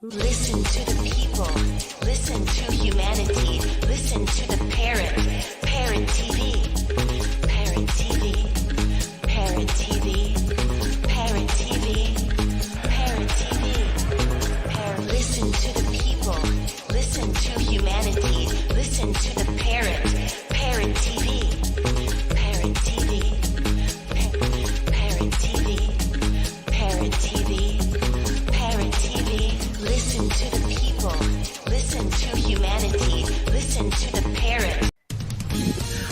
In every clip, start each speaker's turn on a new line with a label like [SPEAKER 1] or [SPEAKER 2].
[SPEAKER 1] Listen to the people. Listen to humanity. Listen to the parrot. Parrot TV. Parrot TV. Parrot TV. Parrot TV. Parrot TV. Listen to the people. Listen to humanity. Listen to the parrot. Parrot TV. Parrot TV. Parrot TV. Parrot TV. Parrot TV. Listen to the people. Listen to humanity. Listen to the parrot.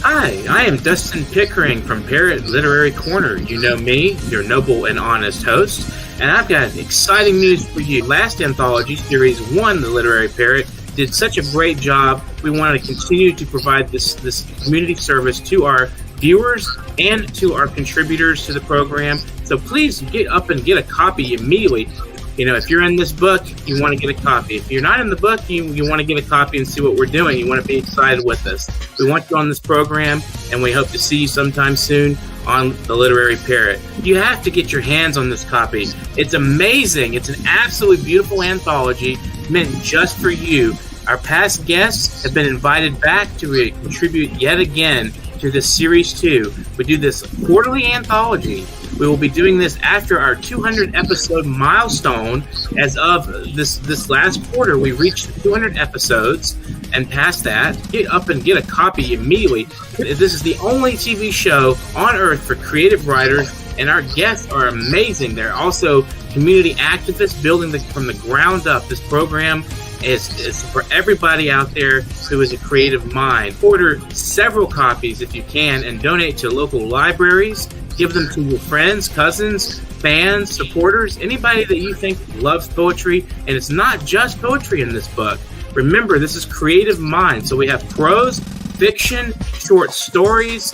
[SPEAKER 2] Hi, I am Dustin Pickering from Parrot Literary Corner. You know me, your noble and honest host, and I've got exciting news for you. Last anthology, Series 1, The Literary Parrot, did such a great job. We want to continue to provide this community service to our viewers and to our contributors to the program. So please get up and get a copy immediately. You know, if you're in this book, you want to get a copy. If you're not in the book, you want to get a copy and see what we're doing. You want to be excited with us. We want you on this program, and we hope to see you sometime soon on The Literary Parrot. You have to get your hands on this copy. It's amazing. It's an absolutely beautiful anthology meant just for you. Our past guests have been invited back to contribute yet again to this Series 2. We do this quarterly anthology. We will be doing this after our 200 episode milestone. As of this last quarter, we reached 200 episodes, and past that, get up and get a copy immediately. This is the only TV show on earth for creative writers, and our guests are amazing. They're also community activists building from the ground up. This program is for everybody out there who is a creative mind. Order several copies if you can and donate to local libraries. Give them to your friends, cousins, fans, supporters, anybody that you think loves poetry. And it's not just poetry in this book. Remember, this is creative mind. So we have prose, fiction, short stories,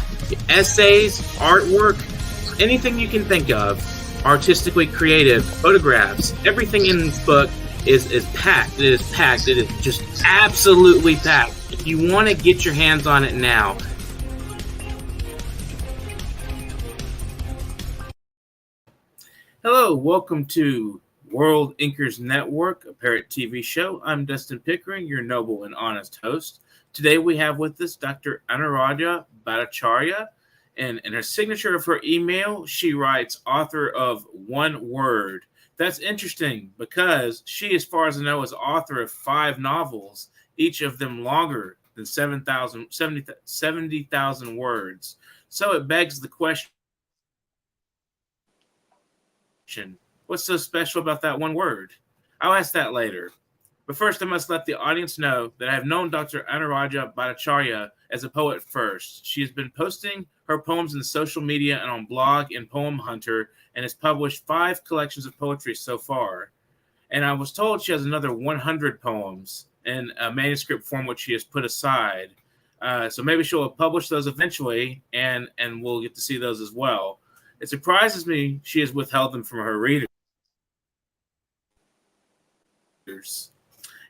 [SPEAKER 2] essays, artwork, anything you can think of, artistically creative, photographs. Everything in this book is packed. It is packed. It is just absolutely packed. If you want to get your hands on it now, hello, welcome to World Inkers Network, a Parrot TV show. I'm Dustin Pickering, your noble and honest host. Today we have with us Dr. Anuradha Bhattacharya, and in her signature of her email, she writes, author of One Word. That's interesting because she, as far as I know, is author of 5 novels, each of them longer than 70,000 words. So it begs the question, what's so special about that one word? I'll ask that later. But first, I must let the audience know that I have known Dr. Anuradha Bhattacharya as a poet first. She has been posting her poems in social media and on blog and Poem Hunter, and has published 5 collections of poetry so far. And I was told she has another 100 poems in a manuscript form which she has put aside. So maybe she'll publish those eventually, and we'll get to see those as well. It surprises me she has withheld them from her readers.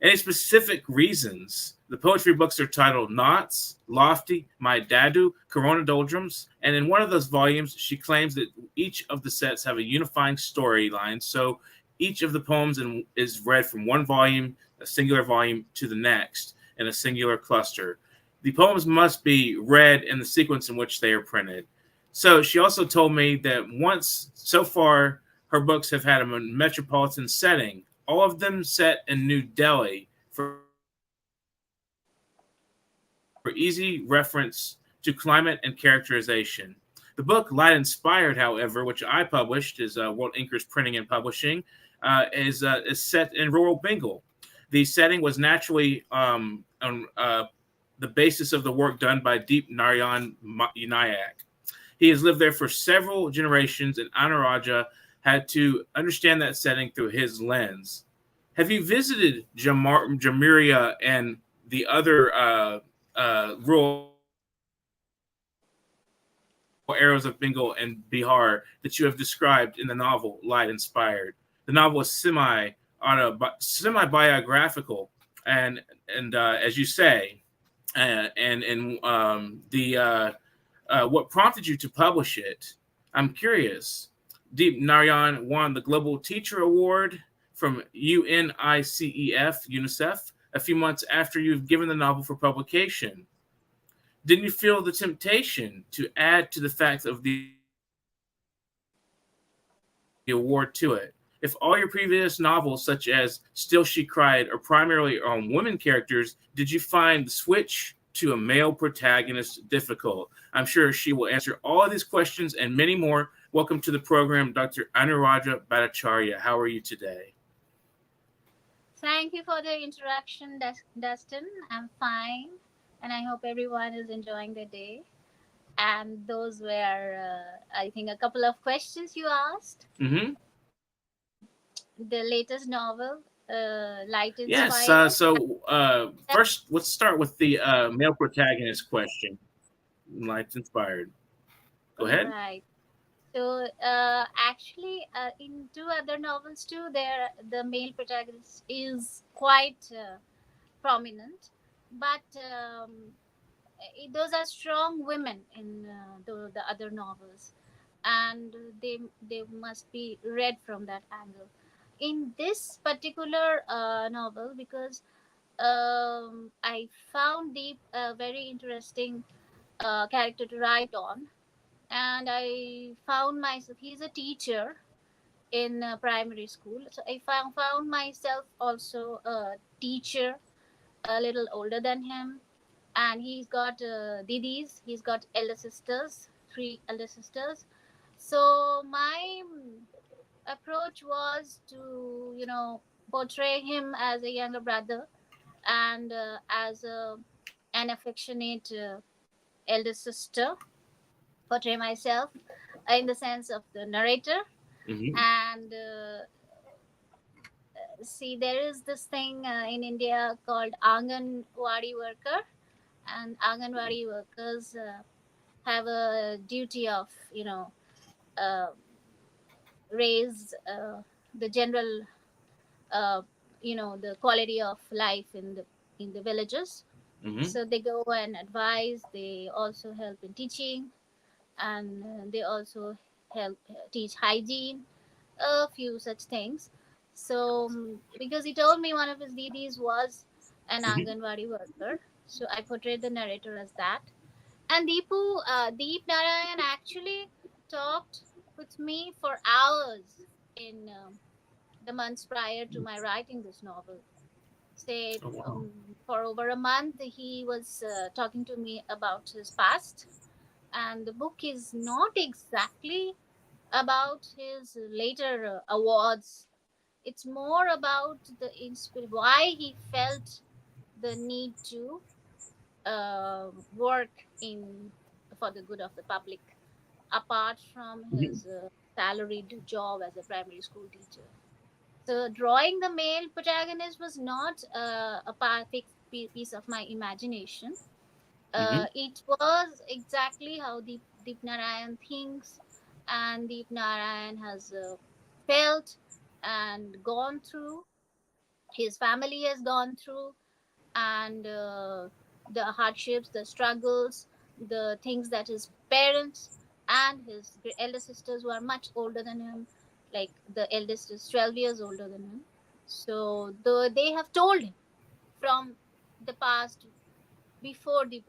[SPEAKER 2] Any specific reasons? The poetry books are titled Knots, Lofty, My Dadu, Corona Doldrums, and in one of those volumes, she claims that each of the sets have a unifying storyline, so each of the poems is read from one volume, a singular volume, to the next, in a singular cluster. The poems must be read in the sequence in which they are printed. So she also told me that once, so far, her books have had a metropolitan setting, all of them set in New Delhi for easy reference to climate and characterization. The book Light Inspired, however, which I published, is World Inkers Printing and Publishing, is set in rural Bengal. The setting was naturally on the basis of the work done by Bhttacharyya. He has lived there for several generations, and Anuradha had to understand that setting through his lens. Have you visited Jamiriya and the other rural areas of Bengal and Bihar that you have described in the novel Light Inspired? The novel is semi-biographical, and as you say, what prompted you to publish it? I'm curious. Deep Narayan won the Global Teacher Award from UNICEF, a few months after you've given the novel for publication. Didn't you feel the temptation to add to the fact of the award to it? If all your previous novels, such as Still She Cried, are primarily on women characters, did you find the switch to a male protagonist difficult? I'm sure she will answer all of these questions and many more. Welcome to the program, Dr. Anuradha Bhattacharya. How are you today?
[SPEAKER 3] Thank you for the introduction, Dustin. I'm fine, and I hope everyone is enjoying their day. And those were, I think, a couple of questions you asked.
[SPEAKER 2] Mm-hmm.
[SPEAKER 3] The latest novel, Light
[SPEAKER 2] Yes.
[SPEAKER 3] Inspired.
[SPEAKER 2] First, let's start with the male protagonist question. Lights inspired. Go ahead.
[SPEAKER 3] Right. So, actually, in two other novels too, there the male protagonist is quite prominent, but those are strong women in the other novels, and they must be read from that angle. In this particular novel, because I found Deep a very interesting character to write on, and I found myself. He's a teacher in primary school, so I found myself also a teacher, a little older than him, and he's got didis, he's got elder sisters, three elder sisters. So my approach was to, portray him as a younger brother, and as an affectionate elder sister, portray myself in the sense of the narrator.
[SPEAKER 2] Mm-hmm.
[SPEAKER 3] And see, there is this thing in India called Anganwadi worker, and Anganwadi workers have a duty of, uh, raise the general, uh, the quality of life in the villages.
[SPEAKER 2] Mm-hmm.
[SPEAKER 3] So they go and advise. They also help in teaching, and they also help teach hygiene, a few such things. So because he told me one of his DDs was an
[SPEAKER 2] Mm-hmm.
[SPEAKER 3] Anganwadi worker, so I portrayed the narrator as that. And Deep Narayan actually talked with me for hours in the months prior to my writing this novel. Say,
[SPEAKER 2] Oh wow.
[SPEAKER 3] for over a month, he was talking to me about his past. And the book is not exactly about his later awards. It's more about why he felt the need to work in for the good of the public, apart from
[SPEAKER 2] Mm-hmm.
[SPEAKER 3] his salaried job as a primary school teacher. So drawing the male protagonist was not a fixed piece of my imagination.
[SPEAKER 2] Mm-hmm.
[SPEAKER 3] It was exactly how Deep Narayan thinks, and Deep Narayan has felt and gone through. His family has gone through, and the hardships, the struggles, the things that his parents and his elder sisters, who are much older than him, like the eldest is 12 years older than him. So they have told him from the past, before Deep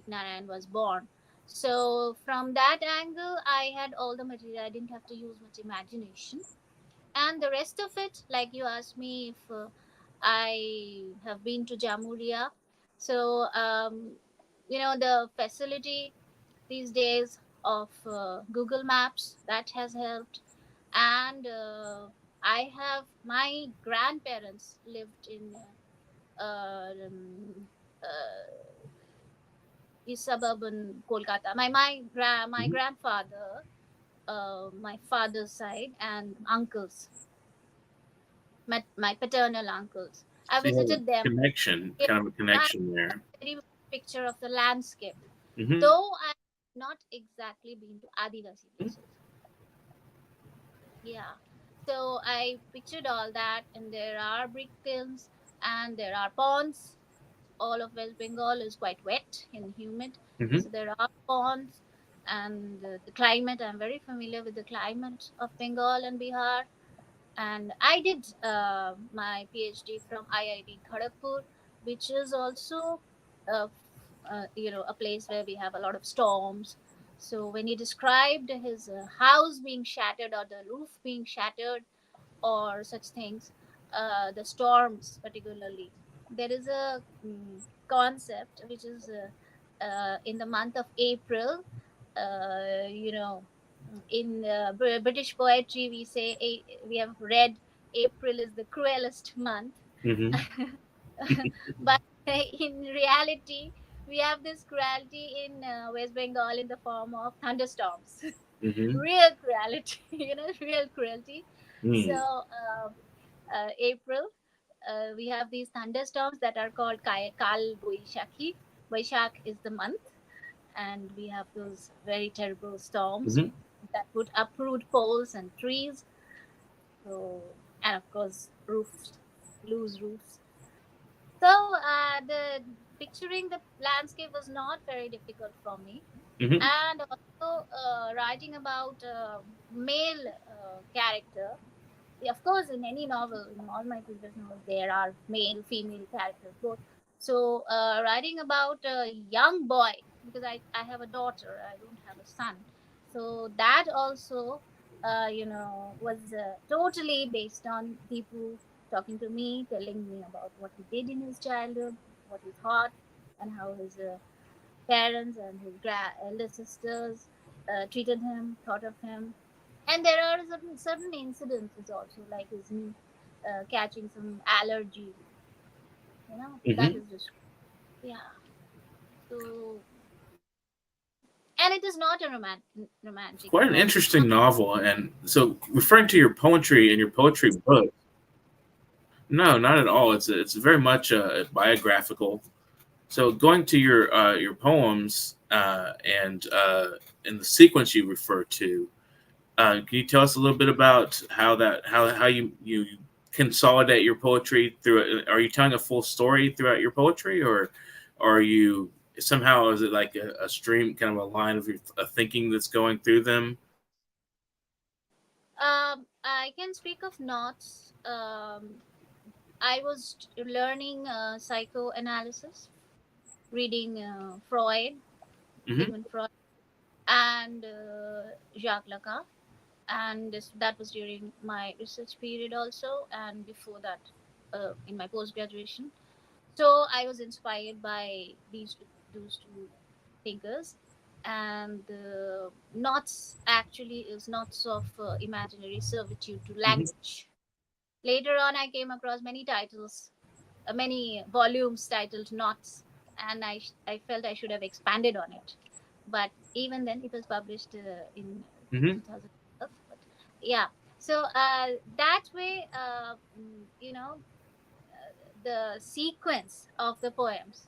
[SPEAKER 3] Narayan was born. So from that angle, I had all the material. I didn't have to use much imagination. And the rest of it, like you asked me if I have been to Jamuria. So the facility these days of Google Maps, that has helped. And I have my grandparents lived in uh, suburban Kolkata. My
[SPEAKER 2] Mm-hmm.
[SPEAKER 3] grandfather, my father's side, and uncles, my paternal uncles. I
[SPEAKER 2] So you have
[SPEAKER 3] visited
[SPEAKER 2] a
[SPEAKER 3] them.
[SPEAKER 2] connection,
[SPEAKER 3] Yeah,
[SPEAKER 2] kind of a
[SPEAKER 3] I
[SPEAKER 2] connection there.
[SPEAKER 3] have a very picture of the landscape.
[SPEAKER 2] Mm-hmm.
[SPEAKER 3] Though I have not exactly been to Adivasi places. Yeah. So I pictured all that, and there are brick kilns, and there are ponds. All of West Bengal is quite wet and humid,
[SPEAKER 2] Mm-hmm.
[SPEAKER 3] so there are ponds, and the climate. I'm very familiar with the climate of Bengal and Bihar. And I did my PhD from IIT Kharagpur, which is also uh, a place where we have a lot of storms. So when he described his house being shattered or the roof being shattered or such things, the storms particularly, there is a concept which is in the month of April. Uh, you know, in British poetry, we say we have read April is the cruelest month,
[SPEAKER 2] Mm-hmm.
[SPEAKER 3] but in reality, we have this cruelty in West Bengal in the form of thunderstorms.
[SPEAKER 2] Mm-hmm.
[SPEAKER 3] Real cruelty, real cruelty. So,
[SPEAKER 2] Mm.
[SPEAKER 3] April, we have these thunderstorms that are called Kal Boishakhi. Boishak is the month, and we have those very terrible storms
[SPEAKER 2] Mm-hmm.
[SPEAKER 3] that would uproot poles and trees. So, and of course, roofs, lose roofs. So, the picturing the landscape was not very difficult for me,
[SPEAKER 2] Mm-hmm.
[SPEAKER 3] and also writing about male character. Yeah, of course, in any novel, in all my previous novels, there are male, female characters both. So, writing about a young boy, because I have a daughter, I don't have a son. So, that also, was totally based on people talking to me, telling me about what he did in his childhood, what he thought, and how his parents and his elder sisters treated him, thought of him. And there are certain incidences also, like his catching some allergy, that
[SPEAKER 2] Mm-hmm.
[SPEAKER 3] is just, yeah. So, and it is not a romantic
[SPEAKER 2] Quite an
[SPEAKER 3] novel.
[SPEAKER 2] interesting novel. And so, referring to your poetry and your poetry book, no, not at all. It's very much biographical. So, going to your poems and the sequence you refer to, can you tell us a little bit about how you consolidate your poetry through it? Are you telling a full story throughout your poetry, or are you somehow, is it like a stream, kind of a line of your thinking that's going through them?
[SPEAKER 3] I can speak of knots. I was learning psychoanalysis, reading Freud,
[SPEAKER 2] Mm-hmm.
[SPEAKER 3] Sigmund Freud, and Jacques Lacan, and that was during my research period also, and before that, in my post graduation. So I was inspired by those two thinkers, and knots actually is knots of imaginary servitude to
[SPEAKER 2] Mm-hmm.
[SPEAKER 3] language. Later on, I came across many titles, many volumes titled Knots, and I felt I should have expanded on it. But even then, it was published in
[SPEAKER 2] Mm-hmm.
[SPEAKER 3] 2012. But yeah, so that way, the sequence of the poems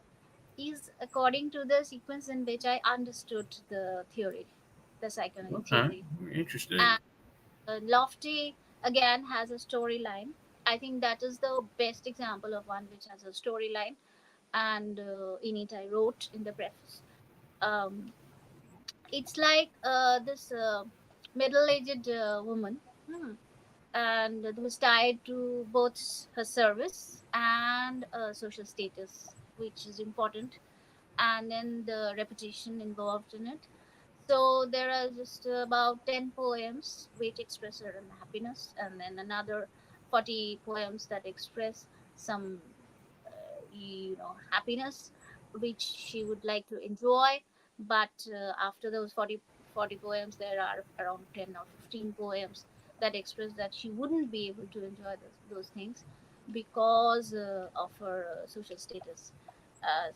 [SPEAKER 3] is according to the sequence in which I understood the theory, the psychoanalytic
[SPEAKER 2] Okay,
[SPEAKER 3] theory.
[SPEAKER 2] very interesting.
[SPEAKER 3] And Lofty again has a storyline. I think that is the best example of one which has a storyline. And in it, I wrote in the preface. Um, it's like this middle-aged woman, and it was tied to both her service and social status, which is important, and then the repetition involved in it. So there are just about 10 poems which express her unhappiness, and then another 40 poems that express some, happiness, which she would like to enjoy. But after those 40 poems, there are around 10 or 15 poems that express that she wouldn't be able to enjoy those things because of her social status.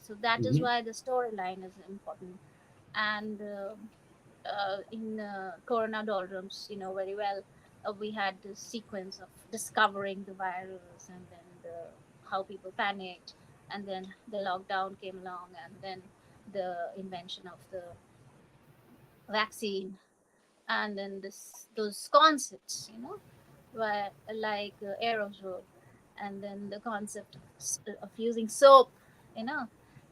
[SPEAKER 3] So that is
[SPEAKER 2] Mm-hmm.
[SPEAKER 3] why the storyline is important. And in Corona doldrums, very well, we had this sequence of discovering the virus, and then how people panicked, and then the lockdown came along, and then the invention of the vaccine, and then those concepts, were like aerosol, and then the concept of using soap, you know,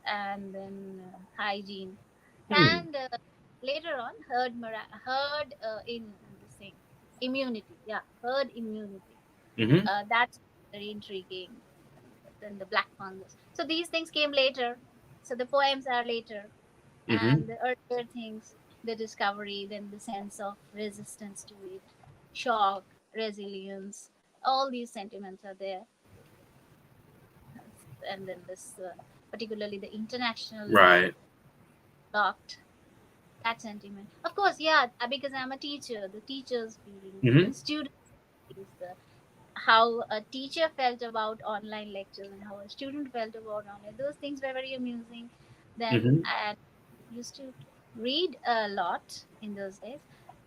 [SPEAKER 3] and then hygiene,
[SPEAKER 2] Hmm.
[SPEAKER 3] and later on herd in this thing, immunity, yeah, herd immunity.
[SPEAKER 2] Mm-hmm.
[SPEAKER 3] That's very intriguing. Then the black fungus. So these things came later. So the poems are later,
[SPEAKER 2] Mm-hmm.
[SPEAKER 3] and the earlier things, the discovery, then the sense of resistance to it, shock, resilience, all these sentiments are there. And then this, particularly the international
[SPEAKER 2] Right.
[SPEAKER 3] locked, that sentiment. Of course, yeah, because I'm a teacher, the teachers feeling, the
[SPEAKER 2] Mm-hmm.
[SPEAKER 3] students feelings, the how a teacher felt about online lectures and how a student felt about online. Those things were very amusing. Then
[SPEAKER 2] Mm-hmm.
[SPEAKER 3] I used to read a lot in those days.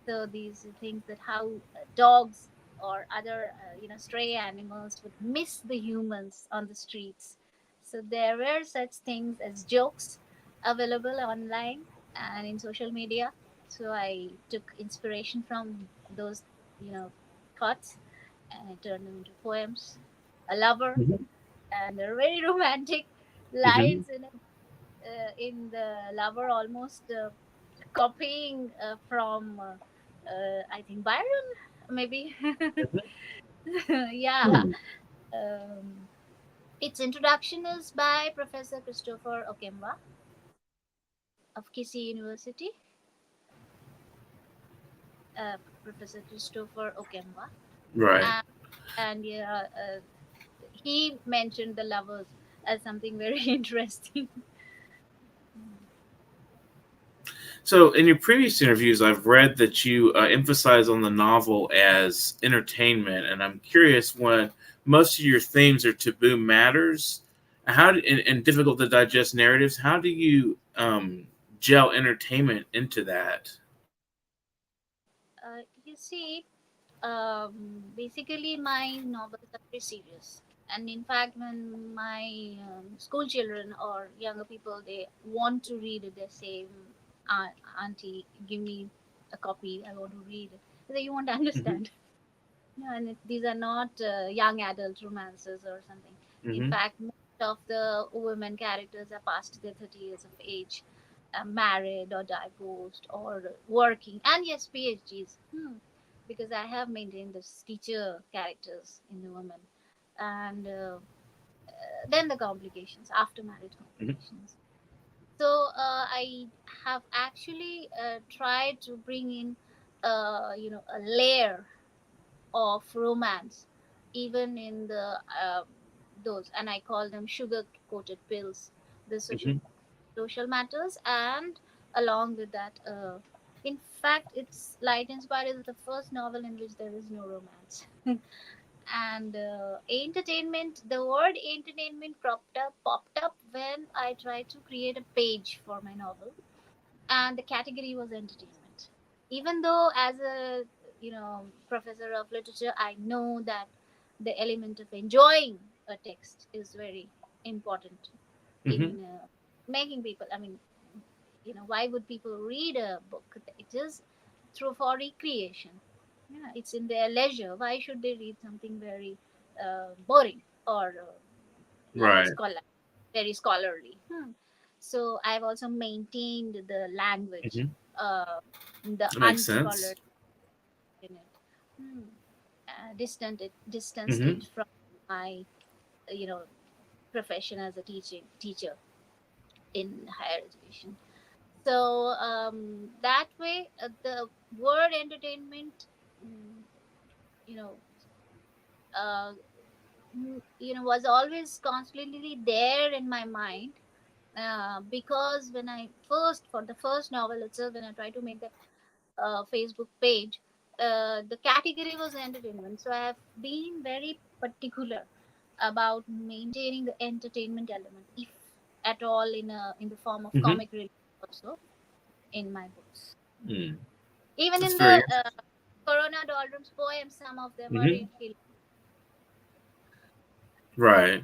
[SPEAKER 3] So these things that how dogs or other stray animals would miss the humans on the streets. So there were such things as jokes available online and in social media. So I took inspiration from those you know thoughts and I turned them into poems. A lover,
[SPEAKER 2] Mm-hmm.
[SPEAKER 3] and there are very romantic
[SPEAKER 2] Mm-hmm.
[SPEAKER 3] lines in the lover, almost copying from I think Byron, maybe. Yeah.
[SPEAKER 2] Mm-hmm.
[SPEAKER 3] Um, its introduction is by Professor Christopher Okemwa of Kisi University. Professor Christopher Okemwa,
[SPEAKER 2] Right.
[SPEAKER 3] and, and yeah, he mentioned the lovers as something very interesting.
[SPEAKER 2] So, in your previous interviews, I've read that you emphasize on the novel as entertainment, and I'm curious when most of your themes are taboo matters, and difficult to digest narratives. How do you gel entertainment into that?
[SPEAKER 3] You see, basically my novels are very serious, and in fact, when my school children or younger people they want to read it, they say, "Auntie, give me a copy. I want to read it." They say, "You won't
[SPEAKER 2] Mm-hmm.
[SPEAKER 3] understand." No, and these are not young adult romances or something. In
[SPEAKER 2] Mm-hmm.
[SPEAKER 3] fact, most of the women characters are past their 30 years of age, married or divorced or working, and yes, PhDs. Because I have maintained this teacher characters in the women, and then the complications, after marriage
[SPEAKER 2] Mm-hmm.
[SPEAKER 3] complications. So I have actually tried to bring in, a layer of romance even in the those, and I call them sugar coated pills, the
[SPEAKER 2] Mm-hmm.
[SPEAKER 3] social matters, and along with that, in fact it's Light Inspired is the first novel in which there is no romance. And entertainment, the word entertainment popped up when I tried to create a page for my novel, and the category was entertainment. Even though as a professor of literature, I know that the element of enjoying a text is very important
[SPEAKER 2] Mm-hmm.
[SPEAKER 3] in making people, I mean, why would people read a book? It is through for recreation. Yeah, it's in their leisure. Why should they read something very boring or like
[SPEAKER 2] Right.
[SPEAKER 3] very scholarly? So I've also maintained the language,
[SPEAKER 2] Mm-hmm.
[SPEAKER 3] the
[SPEAKER 2] That makes sense.
[SPEAKER 3] unscholarly in it. Distanced
[SPEAKER 2] Mm-hmm.
[SPEAKER 3] it from my you know profession as a teacher in higher education. So that way, the word entertainment, mm, you know, uh, was always constantly there in my mind. Because when I first, for the first novel itself, when I tried to make that Facebook page, the category was entertainment. So I have been very particular about maintaining the entertainment element, if at all, in the form of
[SPEAKER 2] Mm-hmm.
[SPEAKER 3] comic relief also in my books.
[SPEAKER 2] Mm.
[SPEAKER 3] Even
[SPEAKER 2] That's
[SPEAKER 3] in
[SPEAKER 2] very
[SPEAKER 3] the
[SPEAKER 2] interesting.
[SPEAKER 3] Corona Doldrums poems, some of them are
[SPEAKER 2] Mm-hmm.
[SPEAKER 3] really.
[SPEAKER 2] Right.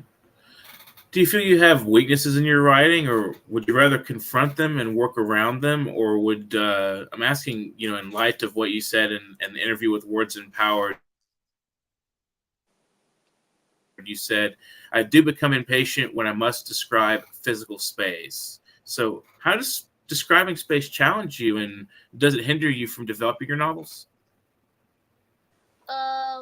[SPEAKER 2] Do you feel you have weaknesses in your writing, or would you rather confront them and work around them, or would I'm asking, in light of what you said in the interview with Words and Power, you said, "I do become impatient when I must describe physical space." So, how does describing space challenge you, and does it hinder you from developing your novels?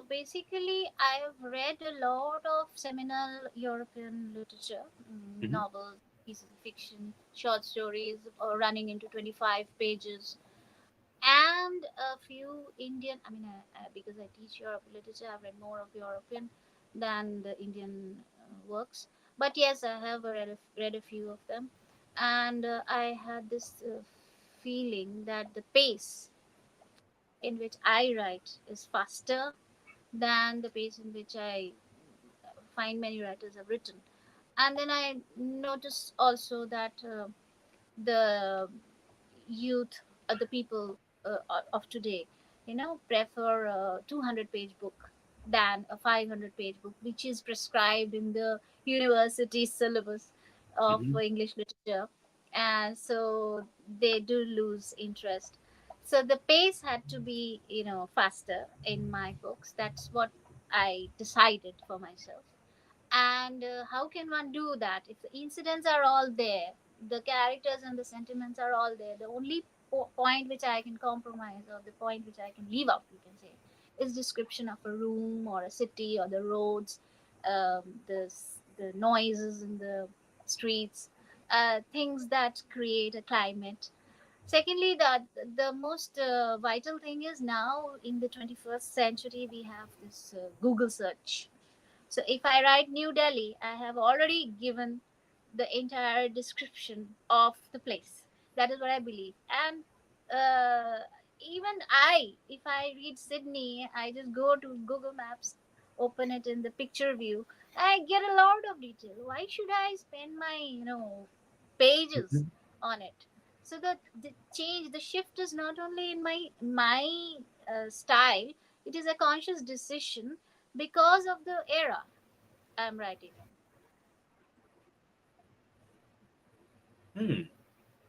[SPEAKER 3] basically, I have read a lot of seminal European literature,
[SPEAKER 2] Hmm.
[SPEAKER 3] novels, pieces of fiction, short stories running into 25 pages, and a few Indian. I mean, because I teach European literature, I've read more of European than the Indian works. But yes, I have read a few of them, and I had this feeling that the pace in which I write is faster than the pace in which I find many writers have written. And then I noticed also that the youth, the people of today, prefer a 200-page book than a 500-page book, which is prescribed in the university syllabus of
[SPEAKER 2] Hmm.
[SPEAKER 3] English literature. And so they do lose interest. So the pace had to be, faster in my books. That's what I decided for myself. And how can one do that if the incidents are all there, the characters and the sentiments are all there? The only point which I can compromise, or the point which I can leave out, you can say, is description of a room or a city or the roads, the noises in the streets, things that create a climate. Secondly, the most vital thing is, now in the 21st century we have this Google search. So if I write New Delhi, I have already given the entire description of the place. That is what I believe. And even if I read Sydney, I just go to Google Maps, open it in the picture view, I get a lot of detail. Why should I spend my, pages on it? So the shift is not only in my style, it is a conscious decision because of the era I'm writing in.
[SPEAKER 2] Hmm.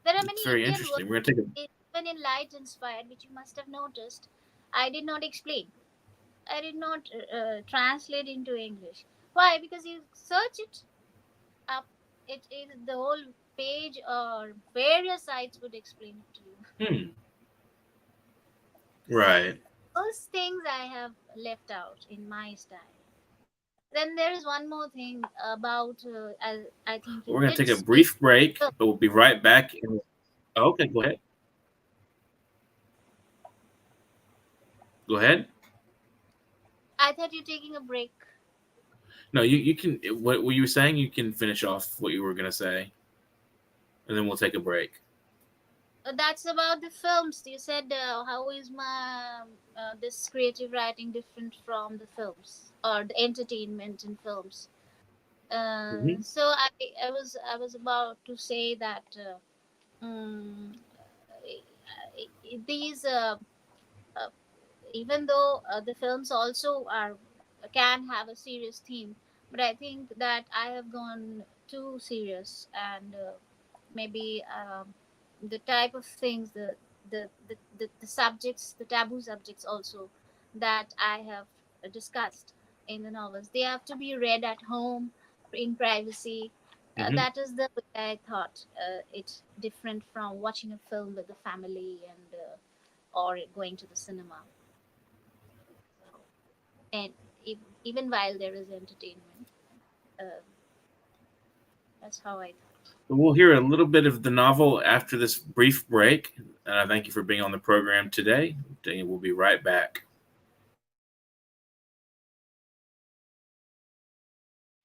[SPEAKER 3] There are
[SPEAKER 2] It's
[SPEAKER 3] many
[SPEAKER 2] very
[SPEAKER 3] Indian works,
[SPEAKER 2] interesting. We're gonna take a.
[SPEAKER 3] even in light inspired, which you must have noticed. I did not explain. I did not translate into English. Why? Because you search it up, it is the whole page or various sites would explain it to you.
[SPEAKER 2] Hmm.
[SPEAKER 3] So
[SPEAKER 2] Right.
[SPEAKER 3] those things I have left out in my style. Then there is one more thing about, I think you
[SPEAKER 2] We're gonna
[SPEAKER 3] did
[SPEAKER 2] take a
[SPEAKER 3] speak.
[SPEAKER 2] brief break, but we'll be right back. Oh, okay, go ahead. Go ahead.
[SPEAKER 3] I thought you're taking a break.
[SPEAKER 2] No, you can. What you were saying, you can finish off what you were gonna say, and then we'll take a break.
[SPEAKER 3] That's about the films. You said, how is my this creative writing different from the films or the entertainment in films?
[SPEAKER 2] Hmm.
[SPEAKER 3] So I was about to say that um, these uh, even though the films also are can have a serious theme, but I think that I have gone too serious, and maybe the type of things, the subjects, the taboo subjects also that I have discussed in the novels, they have to be read at home in privacy.
[SPEAKER 2] Hmm.
[SPEAKER 3] That is the way I thought it's different from watching a film with the family, and or going to the cinema. So, and even while there is entertainment, uh, that's how I thought.
[SPEAKER 2] But we'll hear a little bit of the novel after this brief break. And I thank you for being on the program today. We'll be right back.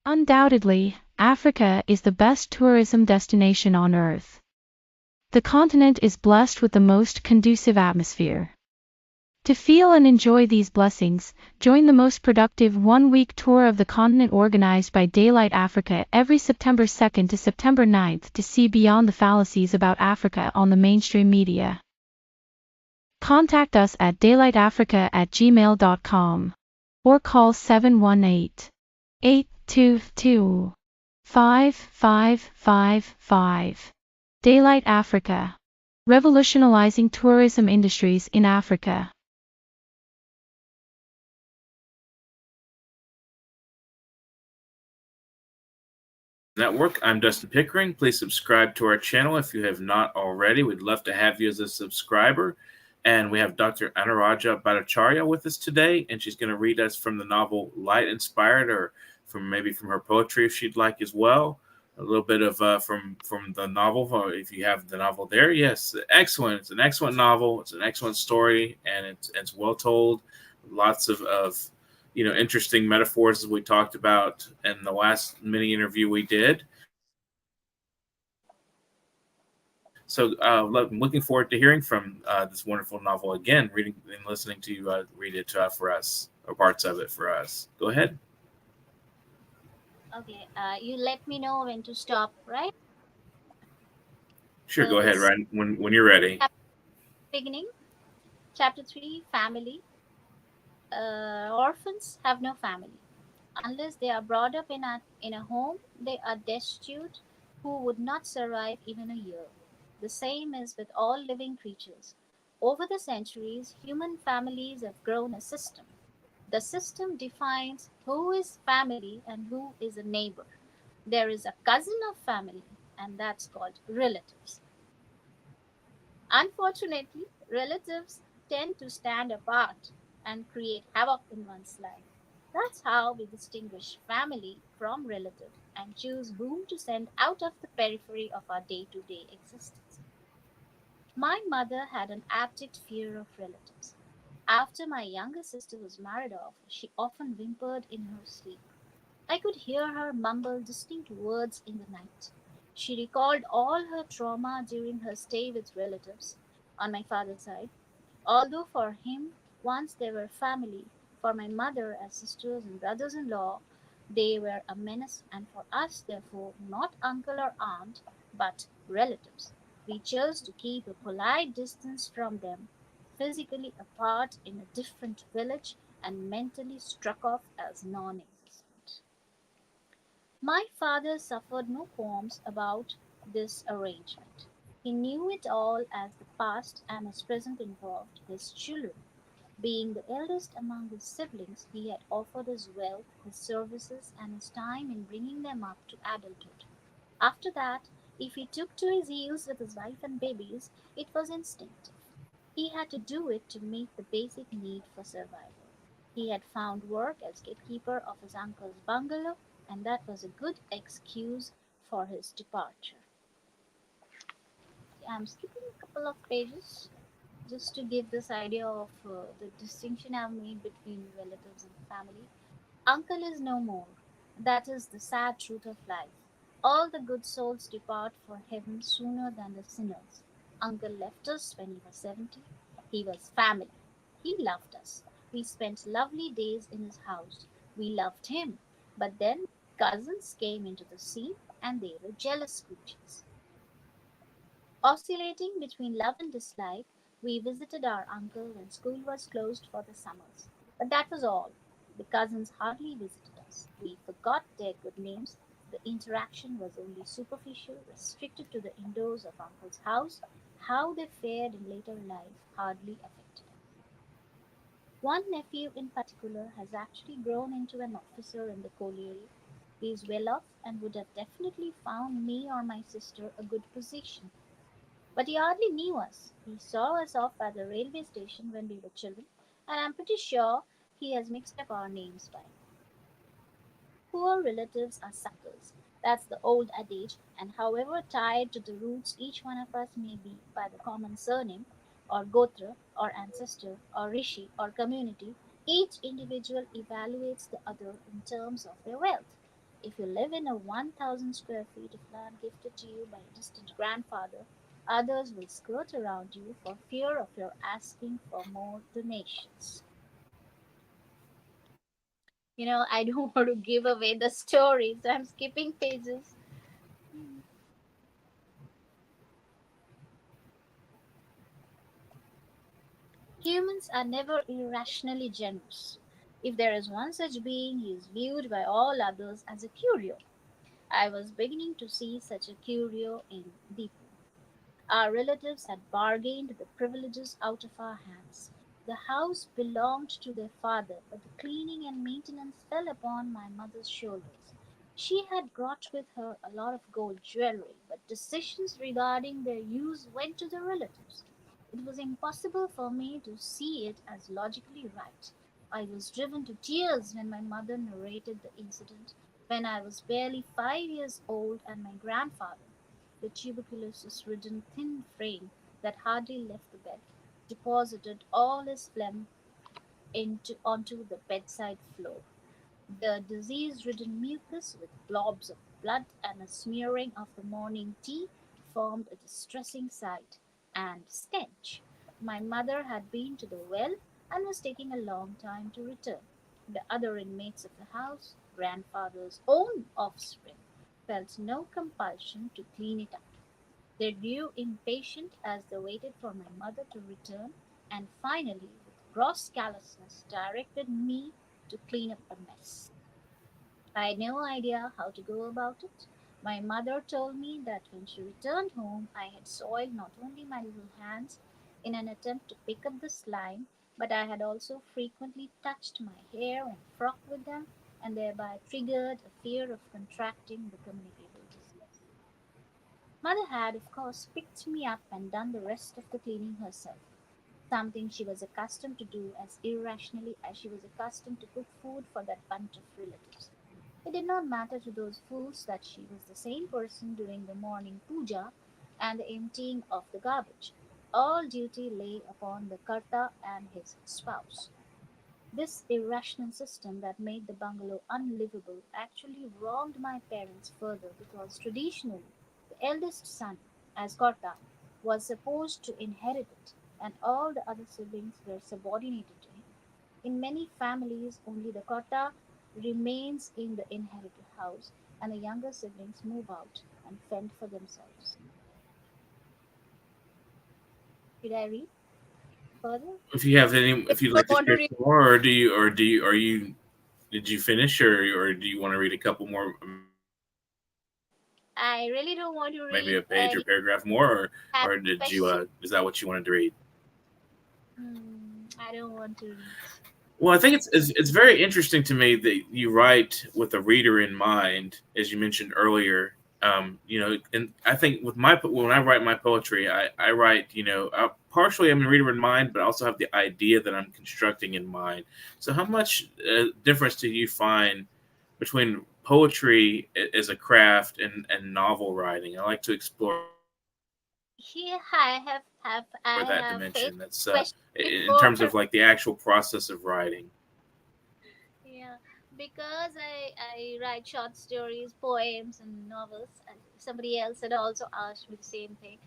[SPEAKER 4] Undoubtedly, Africa is the best tourism destination on Earth. The continent is blessed with the most conducive atmosphere. To feel and enjoy these blessings, join the most productive one-week tour of the continent organized by Daylight Africa every September 2nd to September 9th to see beyond the fallacies about Africa on the mainstream media. Contact us at daylightafrica@gmail.com or call 718-822-5555. Daylight Africa. Revolutionizing tourism industries in Africa.
[SPEAKER 2] Network. I'm Dustin Pickering. Please subscribe to our channel if you have not already. We'd love to have you as a subscriber. And we have Dr. Anuradha Bhattacharya with us today, and she's going to read us from the novel Light Inspired, or from maybe from her poetry if she'd like as well. A little bit of from the novel, if you have the novel there. Yes, excellent. It's an excellent novel. It's an excellent story, and it's well told. Lots of interesting metaphors as we talked about in the last mini interview we did. So I'm looking forward to hearing from this wonderful novel again, reading and listening to you read it for us, or parts of it for us. Go ahead.
[SPEAKER 3] Okay, you let me know when to stop, right?
[SPEAKER 2] Sure,
[SPEAKER 3] So
[SPEAKER 2] go ahead,
[SPEAKER 3] this
[SPEAKER 2] Ryan, when you're ready.
[SPEAKER 3] beginning, chapter 3, family. Orphans have no family. Unless they are brought up in a home, they are destitute who would not survive even a year. The same is with all living creatures. Over the centuries, human families have grown a system. The system defines who is family and who is a neighbor. There is a cousin of family, and that's called relatives. Unfortunately, relatives tend to stand apart and create havoc in one's life. That's how we distinguish family from relative and choose whom to send out of the periphery of our day to day existence. My mother had an abject fear of relatives. After my younger sister was married off, she often whimpered in her sleep. I could hear her mumble distinct words in the night. She recalled all her trauma during her stay with relatives on my father's side. Although for him, once they were family, for my mother as sisters and brothers in law, they were a menace, and for us, therefore, not uncle or aunt, but relatives. We chose to keep a polite distance from them, physically apart in a different village, and mentally struck off as non existent. My father suffered no qualms about this arrangement. He knew it all as the past and his present involved his children. Being the eldest among his siblings, he had offered his wealth, his services, and his time in bringing them up to adulthood. After that, if he took to his heels with his wife and babies, it was instinctive. He had to do it to meet the basic need for survival. He had found work as gatekeeper of his uncle's bungalow, and that was a good excuse for his departure. I'm skipping a couple of pages just to give this idea of the distinction I've made between relatives and family. Uncle is no more. That is the sad truth of life. All the good souls depart for heaven sooner than the sinners. Uncle left us when he was 70. He was family. He loved us. We spent lovely days in his house. We loved him. But then cousins came into the scene and they were jealous creatures. Oscillating between love and dislike, we visited our uncle when school was closed for the summers. But that was all. The cousins hardly visited us. We forgot their good names. The interaction was only superficial, restricted to the indoors of uncle's house. How they fared in later life hardly affected us. One nephew in particular has actually grown into an officer in the colliery. He is well off and would have definitely found me or my sister a good position. But he hardly knew us. He saw us off by the railway station when we were children, and I'm pretty sure he has mixed up our names by now. Poor relatives are suckers. That's the old adage, and however tied to the roots each one of us may be by the common surname, or gotra, or ancestor, or rishi, or community, each individual evaluates the other in terms of their wealth. If you live in a 1,000 square feet of land gifted to you by a distant grandfather, others will skirt around you for fear of your asking for more donations. I don't want to give away the story, so I'm skipping pages. Humans are never irrationally generous. If there is one such being, he is viewed by all others as a curio. I was beginning to see such a curio in Deepu. Our relatives had bargained the privileges out of our hands. The house belonged to their father, but the cleaning and maintenance fell upon my mother's shoulders. She had brought with her a lot of gold jewelry, but decisions regarding their use went to the relatives. It was impossible for me to see it as logically right. I was driven to tears when my mother narrated the incident when I was barely 5 years old and my grandfather, the tuberculosis ridden thin frame that hardly left the bed, deposited all his phlegm onto the bedside floor. The disease ridden mucus with globs of blood and a smearing of the morning tea formed a distressing sight and stench. My mother had been to the well and was taking a long time to return. The other inmates of the house, grandfather's own offspring, felt no compulsion to clean it up. They grew impatient as they waited for my mother to return, and finally, with gross callousness, directed me to clean up the mess. I had no idea how to go about it. My mother told me that when she returned home, I had soiled not only my little hands in an attempt to pick up the slime, but I had also frequently touched my hair and frock with them, and thereby triggered a fear of contracting the communicable disease. Mother had, of course, picked me up and done the rest of the cleaning herself, something she was accustomed to do as irrationally as she was accustomed to cook food for that bunch of relatives. It did not matter to those fools that she was the same person doing the morning puja and the emptying of the garbage. All duty lay upon the Karta and his spouse. This irrational system that made the bungalow unlivable actually wronged my parents further because traditionally the eldest son, as Karta, was supposed to inherit it, and all the other siblings were subordinated to him. In many families, only the Karta remains in the inherited house, and the younger siblings move out and fend for themselves. Should I read further?
[SPEAKER 2] If you have any,
[SPEAKER 3] If
[SPEAKER 2] if you'd
[SPEAKER 3] you
[SPEAKER 2] like to
[SPEAKER 3] want to
[SPEAKER 2] share
[SPEAKER 3] read,
[SPEAKER 2] some more, or did you finish, or do you want to read a couple more,
[SPEAKER 3] I really don't want to
[SPEAKER 2] maybe a
[SPEAKER 3] read
[SPEAKER 2] page or
[SPEAKER 3] any
[SPEAKER 2] paragraph more,
[SPEAKER 3] happy
[SPEAKER 2] or did you?
[SPEAKER 3] question.
[SPEAKER 2] Is that what you wanted to read?
[SPEAKER 3] I don't want to read.
[SPEAKER 2] Well, I think it's very interesting to me that you write with a reader in mind, as you mentioned earlier. And I think with my when I write my poetry, I write, partially I'm a reader in mind, but I also have the idea that I'm constructing in mind. So, how much difference do you find between poetry as a craft and novel writing? I like to explore
[SPEAKER 3] Here I
[SPEAKER 2] that
[SPEAKER 3] have faced
[SPEAKER 2] dimension. That's
[SPEAKER 3] question
[SPEAKER 2] in
[SPEAKER 3] before.
[SPEAKER 2] terms of like the actual process of writing.
[SPEAKER 3] Yeah, because I write short stories, poems, and novels. And somebody else had also asked me the same thing.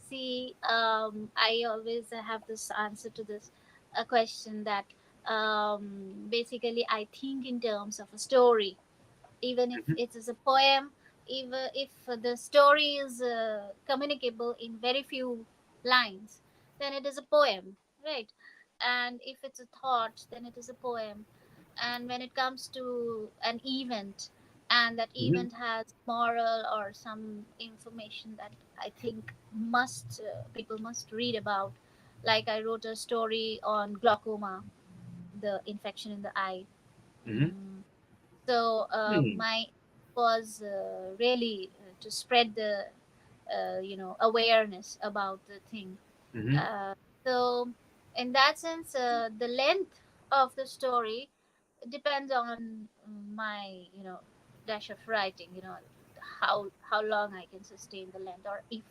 [SPEAKER 3] See, I always have this answer to this question that basically I think in terms of a story, even if
[SPEAKER 2] Hmm.
[SPEAKER 3] it is a poem, even if the story is communicable in very few lines, then it is a poem, right? And if it's a thought, then it is a poem. And when it comes to an event, and that
[SPEAKER 2] Hmm.
[SPEAKER 3] event has moral or some information that I think must people must read about, like I wrote a story on glaucoma, the infection in the eye.
[SPEAKER 2] Hmm.
[SPEAKER 3] Mm, so
[SPEAKER 2] Hmm.
[SPEAKER 3] my was really to spread the awareness about the thing.
[SPEAKER 2] Hmm.
[SPEAKER 3] uh, so in that sense, the length of the story depends on my dash of writing, how long I can sustain the length, or if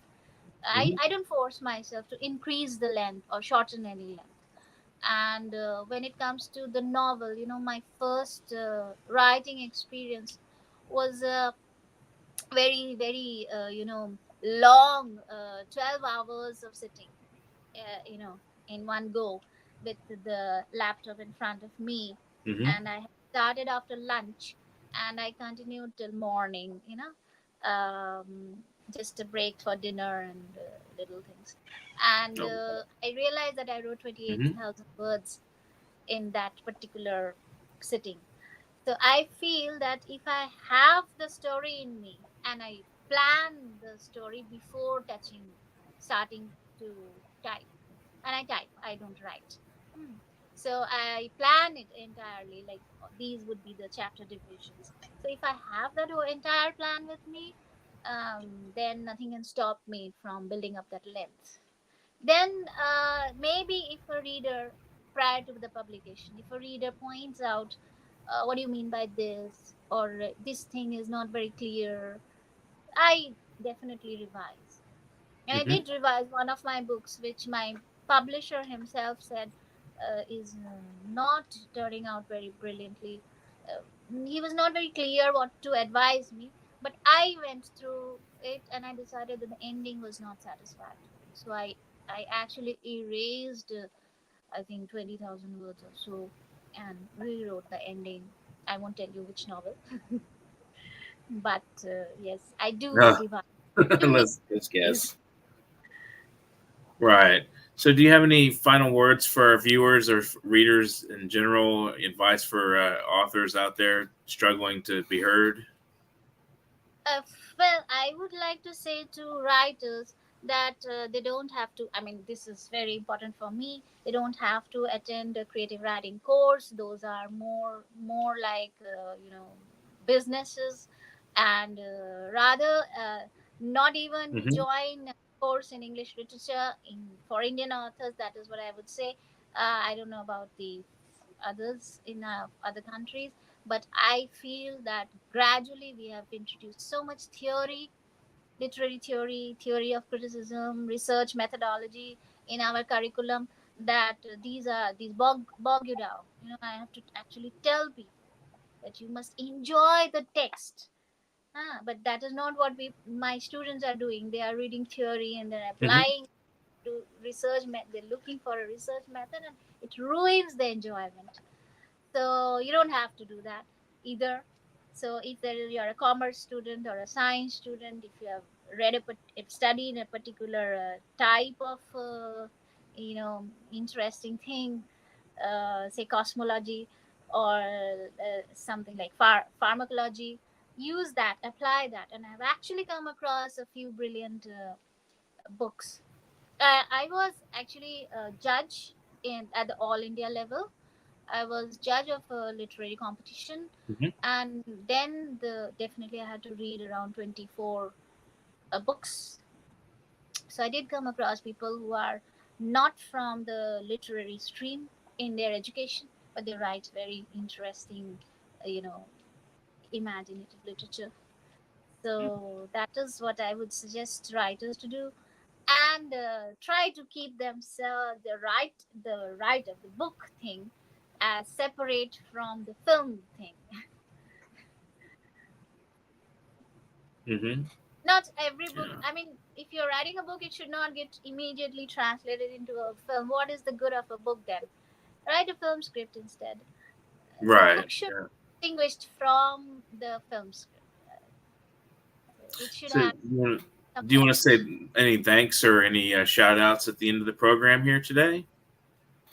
[SPEAKER 2] Hmm.
[SPEAKER 3] I don't force myself to increase the length or shorten any length. And when it comes to the novel, my first writing experience was very very long, 12 hours of sitting, in one go, with the laptop in front of me.
[SPEAKER 2] Hmm.
[SPEAKER 3] And I started after lunch, and I continued till morning, just a break for dinner and little things. And
[SPEAKER 2] Oh.
[SPEAKER 3] I realized that I wrote
[SPEAKER 2] Hmm.
[SPEAKER 3] 28,000 words in that particular sitting. So I feel that if I have the story in me and I plan the story before starting to type, and I type, I don't write. Hmm. So I plan it entirely, like these would be the chapter divisions. So if I have that whole entire plan with me, then nothing can stop me from building up that length. Then maybe if a reader, prior to the publication, if a reader points out, what do you mean by this, or this thing is not very clear, I definitely revise. And I
[SPEAKER 2] Mm-hmm.
[SPEAKER 3] did revise one of my books, which my publisher himself said is not turning out very brilliantly. Uh, he was not very clear what to advise me, but I went through it and I decided that the ending was not satisfactory. So I actually erased, I think, 20,000 words or so and rewrote the ending. I won't tell you which novel, but yes, I do revise. Do
[SPEAKER 2] Let's
[SPEAKER 3] revise.
[SPEAKER 2] guess. Right. So, do you have any final words for our viewers or readers in general? Advice for authors out there struggling to be heard?
[SPEAKER 3] Uh, well, I would like to say to writers that they don't have to. I mean, this is very important for me. They don't have to attend a creative writing course. Those are more like businesses, and rather not even
[SPEAKER 2] Mm-hmm.
[SPEAKER 3] join a course in English literature in for Indian authors. That is what I would say. I don't know about the others in other countries, but I feel that gradually we have introduced so much theory, literary theory, theory of criticism, research methodology in our curriculum, that these bog you down. I have to actually tell people that you must enjoy the text. But that is not what my students are doing. They are reading theory and they're
[SPEAKER 2] Mm-hmm.
[SPEAKER 3] applying to research. They're looking for a research method, and it ruins the enjoyment. So you don't have to do that either. So if you're a commerce student or a science student, if you have if studied a particular type of interesting thing, say cosmology or something like pharmacology, use that, apply that. And I've actually come across a few brilliant books. I was actually a judge in at the all India level. I was judge of a literary competition,
[SPEAKER 2] Mm-hmm.
[SPEAKER 3] and then definitely I had to read around 24 books. So I did come across people who are not from the literary stream in their education, but they write very interesting, uh, you know, imaginative literature. So that is what I would suggest writers to do, and try to keep themselves the right of the book thing as separate from the film thing.
[SPEAKER 2] Mm-hmm.
[SPEAKER 3] Not every book.
[SPEAKER 2] Yeah.
[SPEAKER 3] I mean, if you're writing a book, it should not get immediately translated into a film. What is the good of a book then? Write a film script instead. The
[SPEAKER 2] Right.
[SPEAKER 3] book should
[SPEAKER 2] Yeah.
[SPEAKER 3] be distinguished from the film script. It should
[SPEAKER 2] So,
[SPEAKER 3] have some
[SPEAKER 2] do you want to say
[SPEAKER 3] connection.
[SPEAKER 2] any thanks or any shout outs at the end of the program here today?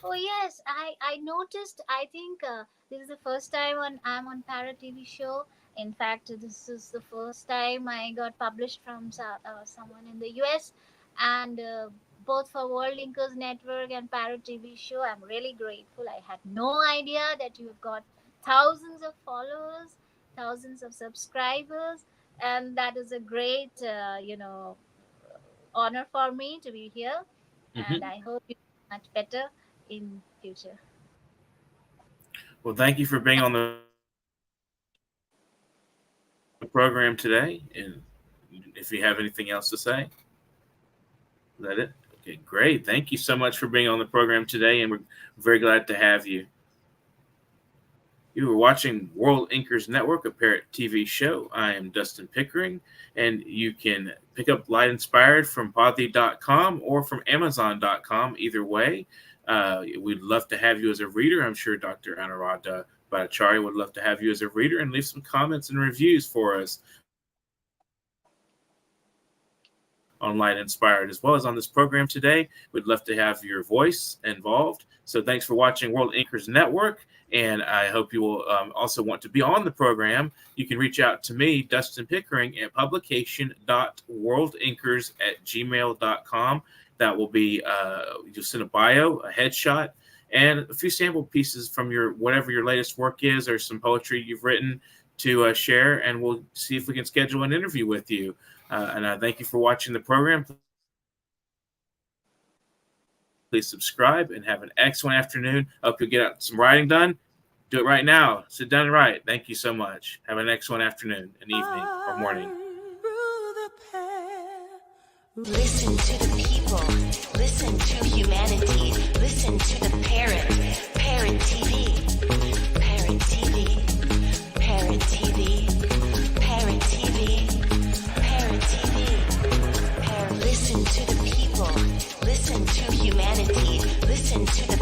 [SPEAKER 3] Oh yes, I noticed. I think this is the first time I'm on Parrot TV show. In fact, this is the first time I got published from someone in the US, and both for World Linkers Network and Parrot TV show, I'm really grateful. I had no idea that you've got thousands of followers, thousands of subscribers, and that is a great honor for me to be here. And
[SPEAKER 2] Mm-hmm.
[SPEAKER 3] I hope you do much better in future.
[SPEAKER 2] Well, thank you for being on the program today. And if you have anything else to say, is that it? Okay, great. Thank you so much for being on the program today, and we're very glad to have you. You are watching World Inkers Network, a Parrot TV show. I am Dustin Pickering, and you can pick up Light Inspired from Podly.com or from Amazon.com. Either way, we'd love to have you as a reader. I'm sure Dr. Anuradha Bhattacharya would love to have you as a reader, and leave some comments and reviews for us on Light Inspired, as well as on this program today. We'd love to have your voice involved. So thanks for watching World Inkers Network, and I hope you will also want to be on the program. You can reach out to me, Dustin Pickering, at publication.worldinkers@gmail.com. That will be, you'll send a bio, a headshot, and a few sample pieces from whatever your latest work is, or some poetry you've written to share, and we'll see if we can schedule an interview with you. And I thank you for watching the program. Please subscribe and have an excellent afternoon. Hope you'll get out some writing done. Do it right now. Sit down and write. Thank you so much. Have an excellent afternoon, an evening, or morning.
[SPEAKER 1] Listen to the people. Listen to humanity. Listen to the parrot. Parrot TV. Parrot TV. Parrot TV. Parrot TV. Parrot TV. Listen to the people. Listen to humanity. Listen to the